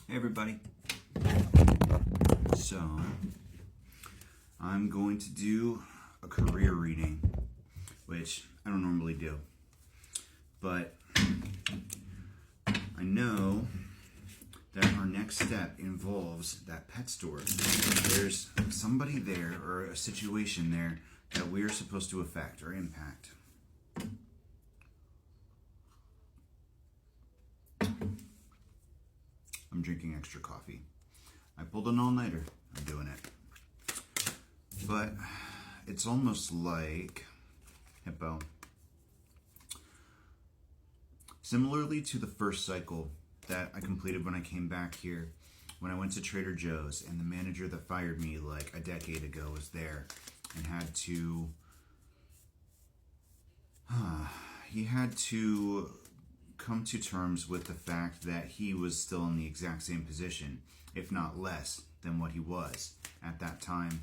Hey everybody. So, I'm going to do a career reading, which I don't normally do. But I know that our next step involves that pet store. There's somebody there or a situation there that we're supposed to affect or impact. I'm drinking extra coffee. I pulled an all-nighter. I'm doing it. But it's almost like Hippo. Similarly to the first cycle that I completed when I came back here, when I went to Trader Joe's and the manager that fired me like a decade ago was there and had to come to terms with the fact that he was still in the exact same position, if not less than what he was at that time.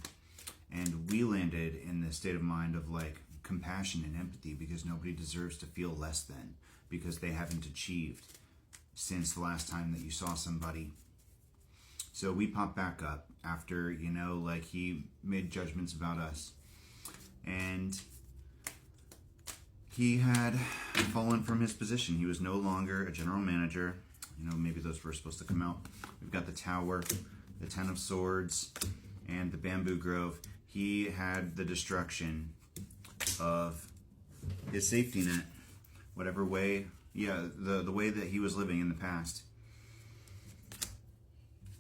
And we landed in the state of mind of like compassion and empathy, because nobody deserves to feel less than because they haven't achieved since the last time that you saw somebody. So we popped back up after, like he made judgments about us. And he had fallen from his position. He was no longer a general manager. Maybe those were supposed to come out. We've got the Tower, the Ten of Swords, and the Bamboo Grove. He had the destruction of his safety net, whatever way, the way that he was living in the past.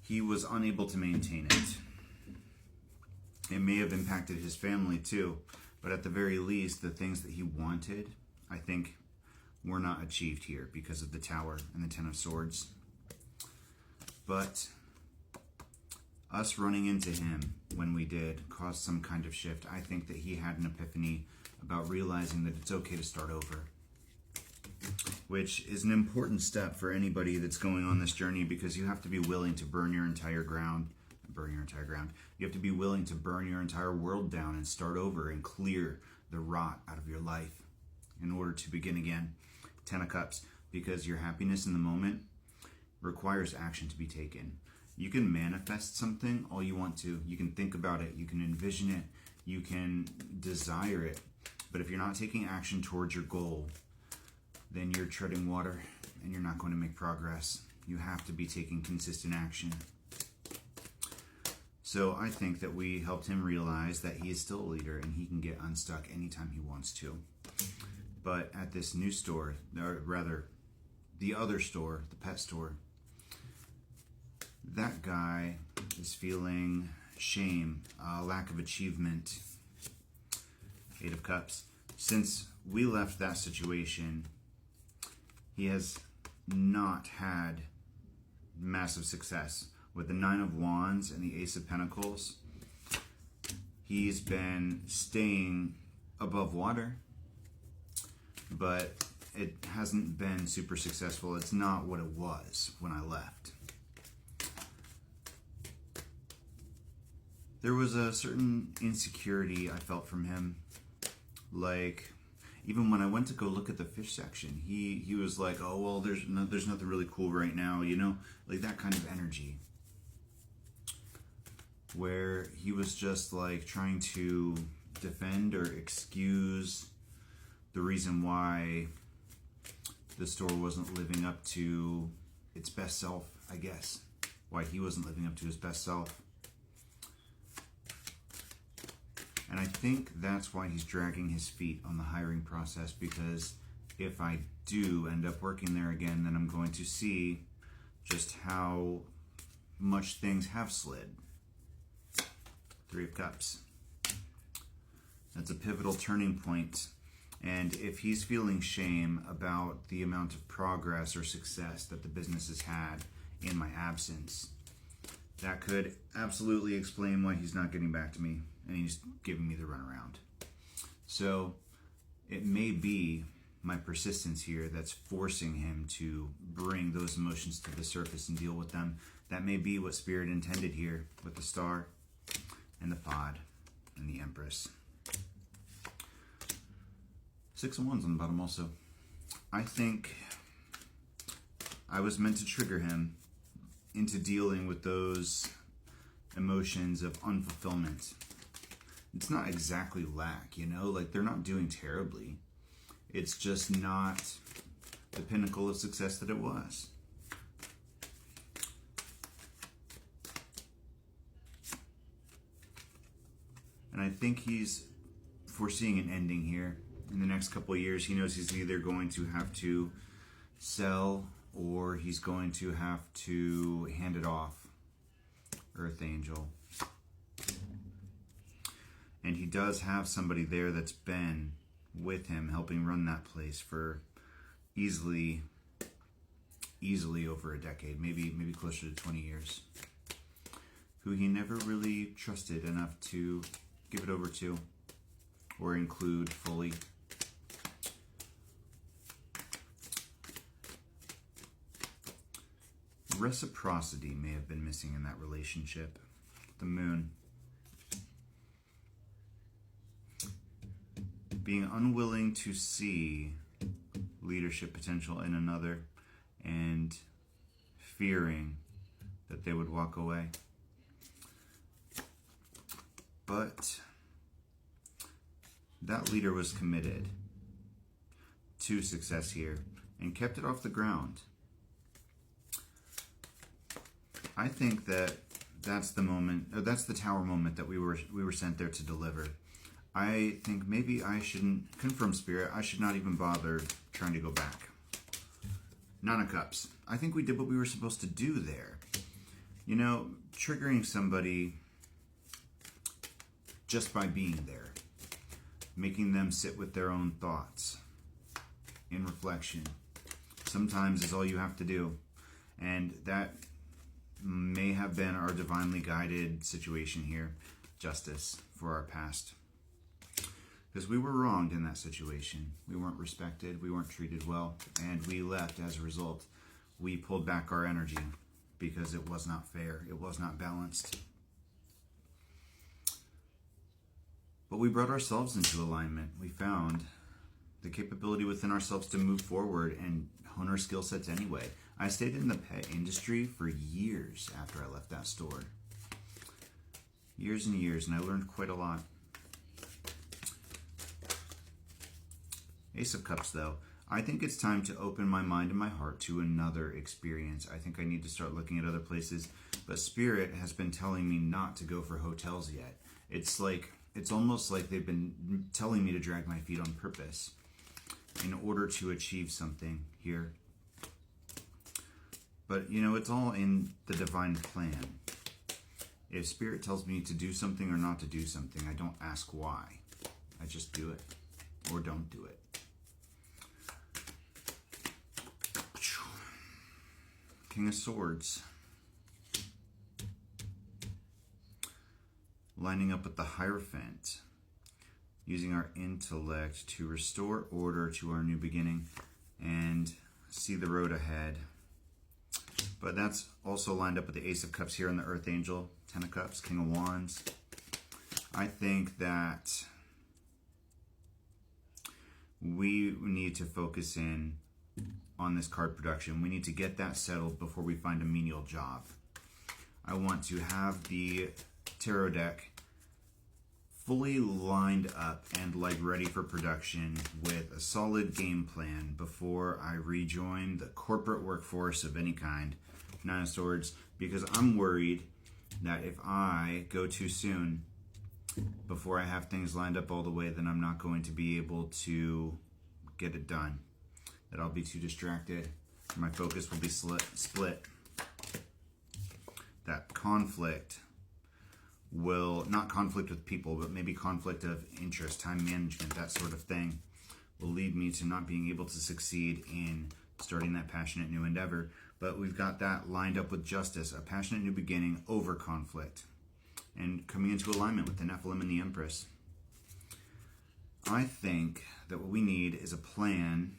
He was unable to maintain it. It may have impacted his family too, but at the very least, the things that he wanted, I think, were not achieved here because of the Tower and the Ten of Swords. But us running into him when we did caused some kind of shift. I think that he had an epiphany about realizing that it's okay to start over, which is an important step for anybody that's going on this journey, because you have to be willing to burn your entire ground. You have to be willing to burn your entire world down and start over and clear the rot out of your life in order to begin again. Ten of Cups, because your happiness in the moment requires action to be taken. You can manifest something all you want to. You can think about it. You can envision it. You can desire it. But if you're not taking action towards your goal, then you're treading water and you're not going to make progress. You have to be taking consistent action. So I think that we helped him realize that he is still a leader and he can get unstuck anytime he wants to. But at this new store, or rather the other store, the pet store, that guy is feeling shame, lack of achievement. Eight of Cups. Since we left that situation, he has not had massive success. With the Nine of Wands and the Ace of Pentacles, he's been staying above water, but it hasn't been super successful. It's not what it was when I left. There was a certain insecurity I felt from him. Like, even when I went to go look at the fish section, he was like, oh, well, there's nothing really cool right now, like that kind of energy. Where he was just like trying to defend or excuse the reason why the store wasn't living up to its best self, I guess. Why he wasn't living up to his best self. And I think that's why he's dragging his feet on the hiring process, because if I do end up working there again, then I'm going to see just how much things have slid. Three of Cups. That's a pivotal turning point. And if he's feeling shame about the amount of progress or success that the business has had in my absence, that could absolutely explain why he's not getting back to me and he's giving me the runaround. So it may be my persistence here that's forcing him to bring those emotions to the surface and deal with them. That may be what Spirit intended here with the Star and the Pod and the Empress. Six of Wands on the bottom also. I think I was meant to trigger him into dealing with those emotions of unfulfillment. It's not exactly lack, like they're not doing terribly. It's just not the pinnacle of success that it was. And I think he's foreseeing an ending here. In the next couple of years, he knows he's either going to have to sell or he's going to have to hand it off. Earth Angel. And he does have somebody there that's been with him helping run that place for easily over a decade, maybe closer to 20 years, who he never really trusted enough to give it over to or include fully. Reciprocity may have been missing in that relationship. The Moon. Being unwilling to see leadership potential in another and fearing that they would walk away. But that leader was committed to success here and kept it off the ground. I think that's the moment, or that's the tower moment that we were sent there to deliver. I think maybe I shouldn't, confirm Spirit, I should not even bother trying to go back. Nine of Cups. I think we did what we were supposed to do there. Triggering somebody just by being there. Making them sit with their own thoughts in reflection. Sometimes is all you have to do. And that may have been our divinely guided situation here. Justice for our past. Because we were wronged in that situation. We weren't respected, we weren't treated well, and we left as a result. We pulled back our energy because it was not fair, it was not balanced. But we brought ourselves into alignment. We found the capability within ourselves to move forward and hone our skill sets anyway. I stayed in the pet industry for years after I left that store. Years and years, and I learned quite a lot. Ace of Cups, though. I think it's time to open my mind and my heart to another experience. I think I need to start looking at other places. But Spirit has been telling me not to go for hotels yet. It's almost like they've been telling me to drag my feet on purpose in order to achieve something here. But, it's all in the divine plan. If Spirit tells me to do something or not to do something, I don't ask why. I just do it or don't do it. King of Swords. Lining up with the Hierophant. Using our intellect to restore order to our new beginning and see the road ahead. But that's also lined up with the Ace of Cups here in the Earth Angel. Ten of Cups, King of Wands. I think that we need to focus in on this card production. We need to get that settled before we find a menial job. I want to have the tarot deck fully lined up and ready for production with a solid game plan before I rejoin the corporate workforce of any kind. Nine of Swords, because I'm worried that if I go too soon before I have things lined up all the way, then I'm not going to be able to get it done. That I'll be too distracted. My focus will be split. That conflict will, not conflict with people, but maybe conflict of interest, time management, that sort of thing, will lead me to not being able to succeed in starting that passionate new endeavor. But we've got that lined up with Justice, a passionate new beginning over conflict, and coming into alignment with the Nephilim and the Empress. I think that what we need is a plan,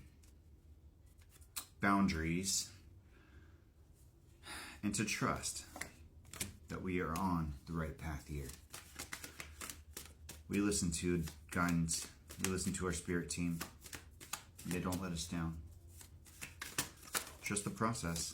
boundaries, and to trust that we are on the right path here. We listen to guidance, we listen to our spirit team, and they don't let us down. Trust the process.